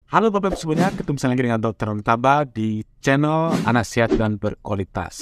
Halo Bapak Ibu semuanya, ketemu lagi dengan Dr. Taba di channel Anak Sehat dan Berkualitas.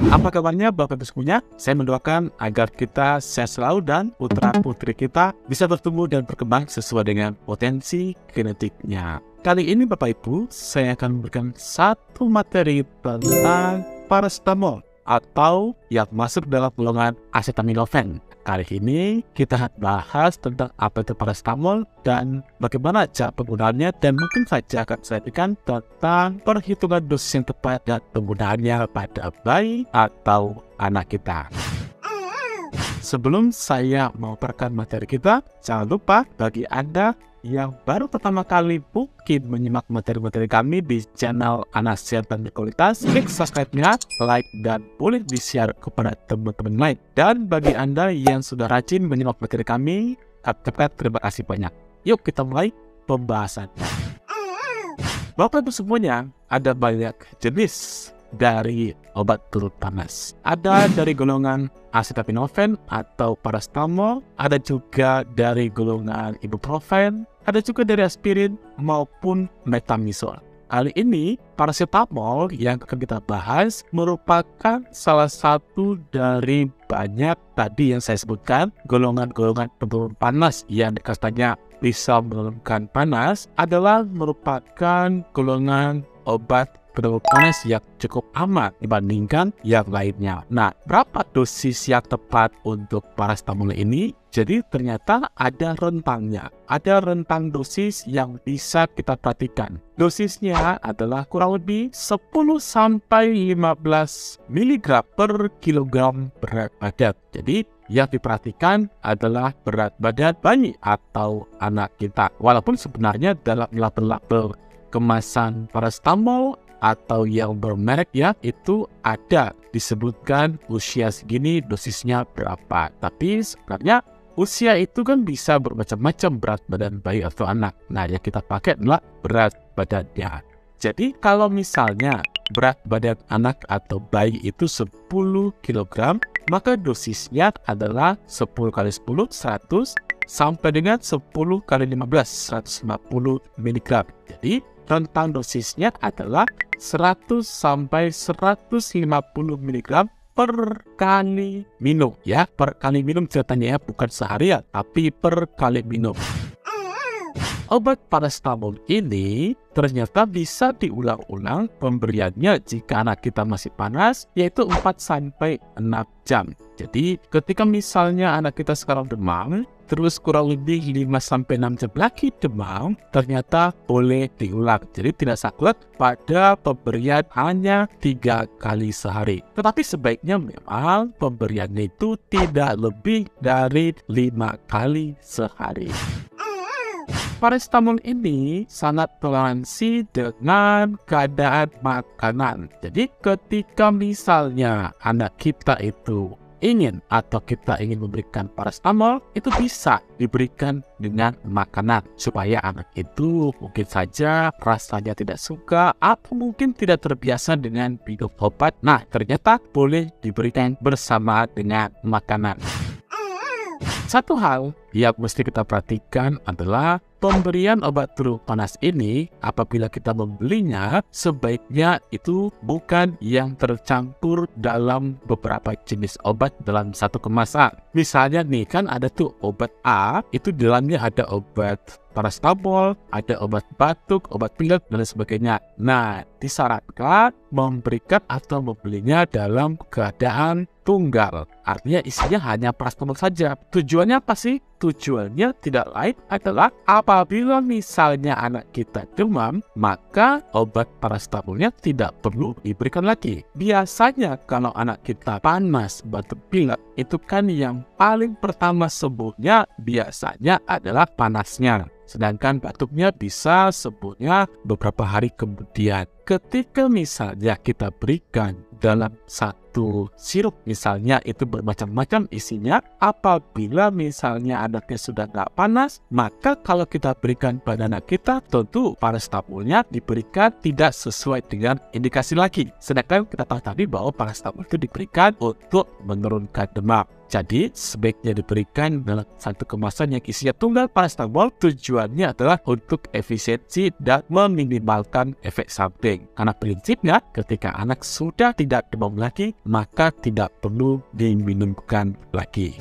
Apa kabarnya Bapak Ibu semuanya? Saya mendoakan agar kita sehat selalu dan putra-putri kita bisa bertumbuh dan berkembang sesuai dengan potensi genetiknya. Kali ini Bapak Ibu, saya akan memberikan satu materi tentang paracetamol atau yang masuk dalam golongan acetaminophen. Kali ini kita akan bahas tentang apa itu paracetamol dan bagaimana cara penggunaannya, dan mungkin saja akan saya berikan tentang perhitungan dosis yang tepat dan penggunaannya pada bayi atau anak kita. Sebelum saya memaparkan materi kita, jangan lupa bagi Anda yang baru pertama kali mungkin menyimak materi-materi kami di channel Anak Sehat dan Berkualitas, klik subscribe-nya, like, dan boleh di-share kepada teman-teman lain. Dan bagi Anda yang sudah rajin menyimak materi kami, terima kasih banyak. Yuk kita mulai pembahasan. Bapak Ibu semuanya, ada banyak jenis dari obat turun panas. Ada dari golongan acetaminophen atau paracetamol, ada juga dari golongan ibuprofen, ada juga dari aspirin maupun metamizol. Kali ini paracetamol yang akan kita bahas merupakan salah satu dari banyak tadi yang saya sebutkan golongan-golongan penurun panas yang katanya bisa menurunkan panas, adalah merupakan golongan obat penurun panas yang cukup aman dibandingkan yang lainnya. Nah, berapa dosis yang tepat untuk paracetamol ini? Jadi ternyata ada rentangnya. Ada rentang dosis yang bisa kita perhatikan. Dosisnya adalah kurang lebih 10-15 mg per kilogram berat badan. Jadi yang diperhatikan adalah berat badan bayi atau anak kita. Walaupun sebenarnya dalam label-label kemasan paracetamol atau yang bermerek ya, itu ada disebutkan usia segini dosisnya berapa. Tapi sebenarnya usia itu kan bisa bermacam-macam berat badan bayi atau anak. Nah, yang kita pakai adalah berat badannya. Jadi kalau misalnya berat badan anak atau bayi itu 10 kg, maka dosisnya adalah 10 kali 10, 100 sampai dengan 10 kali 15, 150 mg. Jadi rentang dosisnya adalah 100 sampai 150 mg per kali minum ya. Per kali minum ceritanya ya, bukan seharian, tapi per kali minum. Obat paracetamol ini ternyata bisa diulang-ulang pemberiannya jika anak kita masih panas, yaitu 4 sampai 6 jam. Jadi ketika misalnya anak kita sekarang demam, terus kurang lebih 5 sampai 6 jam lagi demam, ternyata boleh diulang. Jadi tidak saklek pada pemberian hanya 3 kali sehari. Tetapi sebaiknya memang pemberiannya itu tidak lebih dari 5 kali sehari. Paracetamol ini sangat toleransi dengan keadaan makanan. Jadi ketika misalnya anak kita itu ingin atau kita ingin memberikan paracetamol, itu bisa diberikan dengan makanan supaya anak itu mungkin saja rasanya tidak suka atau mungkin tidak terbiasa dengan minum obat. Nah, ternyata boleh diberikan bersama dengan makanan. Satu hal yang mesti kita perhatikan adalah pemberian obat turun panas ini, apabila kita membelinya, sebaiknya itu bukan yang tercampur dalam beberapa jenis obat dalam satu kemasan. Misalnya nih, kan ada tuh obat A, itu di dalamnya ada obat paracetamol, ada obat batuk, obat pilek, dan sebagainya. Nah, disarankan memberikan atau membelinya dalam keadaan tunggal. Artinya isinya hanya paracetamol saja. Tujuannya apa sih? Tujuannya tidak lain adalah apabila misalnya anak kita demam, maka obat paracetamolnya tidak perlu diberikan lagi. Biasanya kalau anak kita panas, batuk pilek, itu kan yang paling pertama sembuhnya biasanya adalah panasnya. Sedangkan batuknya bisa sembuhnya beberapa hari kemudian. Ketika misalnya kita berikan dalam satu sirup, misalnya itu bermacam-macam isinya, apabila misalnya anaknya sudah nggak panas, maka kalau kita berikan pada anak kita, tentu paracetamolnya diberikan tidak sesuai dengan indikasi lagi. Sedangkan kita tahu tadi bahwa paracetamol itu diberikan untuk menurunkan demam. Jadi sebaiknya diberikan dalam satu kemasan yang isinya tunggal paracetamol. Tujuannya adalah untuk efisiensi dan meminimalkan efek samping. Karena prinsipnya ketika anak sudah tidak demam lagi, maka tidak perlu diminumkan lagi.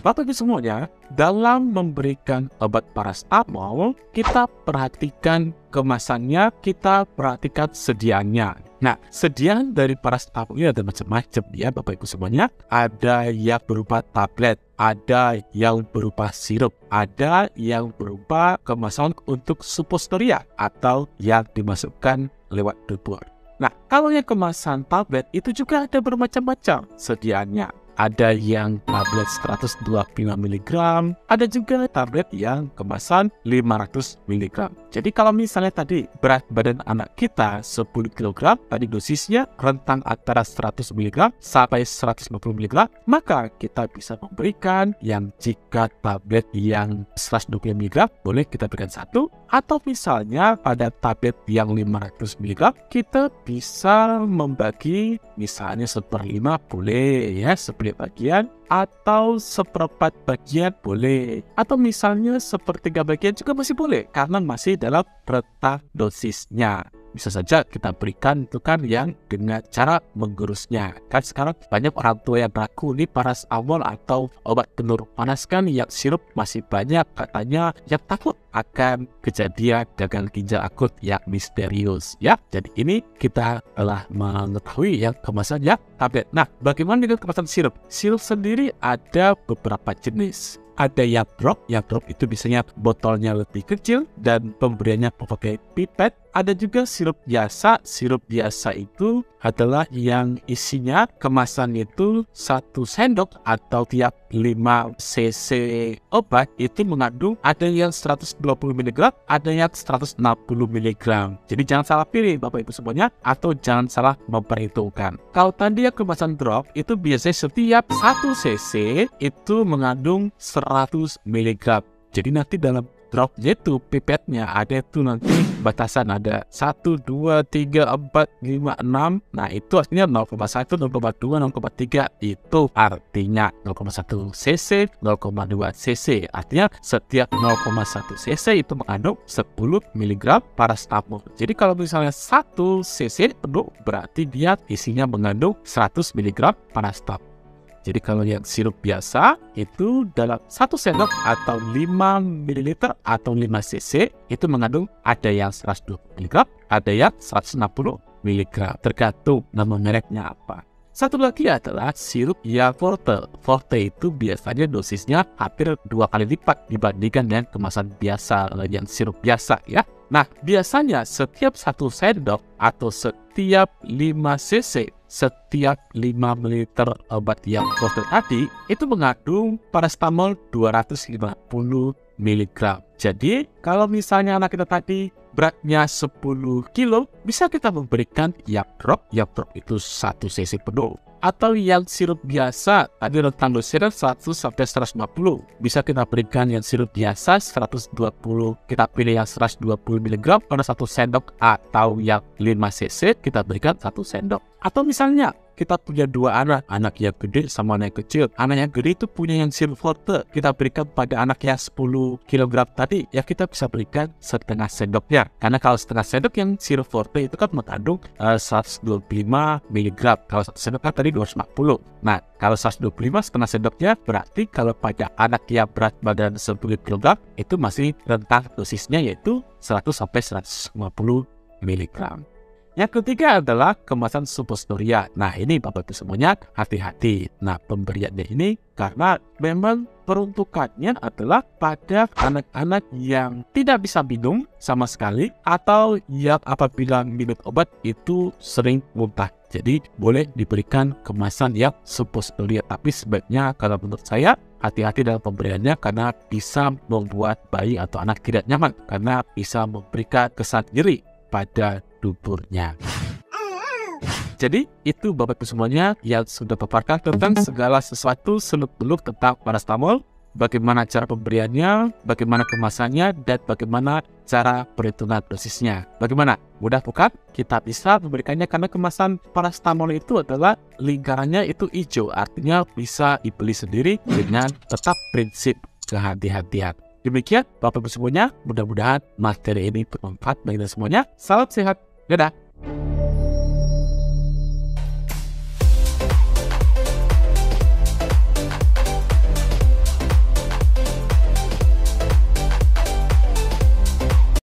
Bapak Ibu semuanya, dalam memberikan obat paracetamol, kita perhatikan kemasannya, kita perhatikan sediaannya. Nah, sediaan dari paracetamol ini ada macam-macam ya Bapak Ibu semuanya. Ada yang berupa tablet, ada yang berupa sirup, ada yang berupa kemasan untuk suppositoria atau yang dimasukkan lewat dubur. Nah, kalau yang kemasan tablet itu juga ada bermacam-macam sediaannya. Ada yang tablet 125 mg, ada juga tablet yang kemasan 500 mg. Jadi kalau misalnya tadi berat badan anak kita 10 kg, tadi dosisnya rentang antara 100 mg sampai 150 mg, maka kita bisa memberikan yang jika tablet yang 120 mg, boleh kita berikan satu, atau misalnya pada tablet yang 500 mg, kita bisa membagi misalnya 1/5 boleh ya, bagian, atau 1/4 bagian boleh, atau misalnya 1/3 bagian juga masih boleh karena masih dalam rentang dosisnya. Bisa saja kita berikan itu kan yang dengan cara menggurusnya. Kan sekarang banyak orang tua yang ragu nih paracetamol atau obat penurun panas kan yang sirup masih banyak, katanya yang takut akan kejadian gagal ginjal akut yang misterius ya. Jadi ini kita telah mengetahui yang kemasannya tablet. Nah, bagaimana dengan kemasan sirup? Sirup sendiri ada beberapa jenis. Ada yang drop itu biasanya botolnya lebih kecil dan pemberiannya pakai pipet. Ada juga sirup biasa. Sirup biasa itu adalah yang isinya kemasan itu 1 sendok atau tiap 5 cc obat itu mengandung ada yang 120 mg, ada yang 160 mg. Jadi jangan salah pilih Bapak Ibu semuanya, atau jangan salah memperhitungkan. Kalau tadi yang kemasan drop itu biasanya setiap 1 cc itu mengandung 100 mg. Jadi nanti dalam dropnya itu pipetnya ada itu nanti batasan, ada 1, 2, 3, 4, 5, 6. Nah itu artinya 0,1, 0,2, 0,3. Itu artinya 0,1 cc, 0,2 cc. Artinya setiap 0,1 cc itu mengandung 10 mg paracetamol. Jadi kalau misalnya 1 cc penuh, berarti dia isinya mengandung 100 mg paracetamol. Jadi kalau yang sirup biasa itu dalam 1 sendok atau 5 ml atau 5 cc itu mengandung ada yang 120 mg, ada yang 160 mg, tergantung nama mereknya apa. Satu lagi adalah sirup yang forte. Forte itu biasanya dosisnya hampir 2 kali lipat dibandingkan dengan kemasan biasa yang sirup biasa ya. Nah, biasanya setiap 1 sendok atau setiap 5 cc, setiap 5 ml obat yang forte tadi itu mengandung paracetamol 250 mg. Jadi, kalau misalnya anak kita tadi beratnya 10 kilo, bisa kita memberikan yang drop itu 1 cc penuh. Atau yang sirup biasa, tadi rentang dosisnya 100 sampai 150. Bisa kita berikan yang sirup biasa 120, kita pilih yang 120 mg pada 1 sendok, atau yang 5 cc kita berikan 1 sendok. Atau misalnya kita punya 2 anak yang gede sama anak yang kecil. Anak yang gede itu punya yang sirup forte, kita berikan pada anak yang 10 kg tadi, ya kita bisa berikan setengah sendoknya. Karena kalau setengah sendok yang sirup forte itu kan mengandung 125 mg. Kalau 1 sendok kan tadi 250. Nah, kalau 125 setengah sendoknya, berarti kalau pada anak yang berat badan 10 kg itu masih rentang dosisnya yaitu 100 sampai 150 mg. Yang ketiga adalah kemasan suppositoria. Nah ini Bapak Ibu semuanya hati-hati. Nah pemberiannya ini karena memang peruntukannya adalah pada anak-anak yang tidak bisa minum sama sekali, atau yang apabila minum obat itu sering muntah. Jadi boleh diberikan kemasan yang suppositoria. Tapi sebaiknya kalau menurut saya hati-hati dalam pemberiannya, karena bisa membuat bayi atau anak tidak nyaman, karena bisa memberikan kesan nyeri pada duburnya. Jadi itu Bapak Ibu semuanya yang sudah paparkan tentang segala sesuatu seluk-beluk tentang paracetamol. bagaimana cara pemberiannya, bagaimana kemasannya, dan bagaimana cara perhitungan dosisnya. Bagaimana? Mudah bukan? Kita bisa memberikannya karena kemasan paracetamol itu adalah lingkarannya itu hijau, artinya bisa dibeli sendiri dengan tetap prinsip kehati-hatian. Demikian Bapak Ibu semuanya, mudah-mudahan materi ini bermanfaat bagi kita semuanya. Salam sehat, dadah.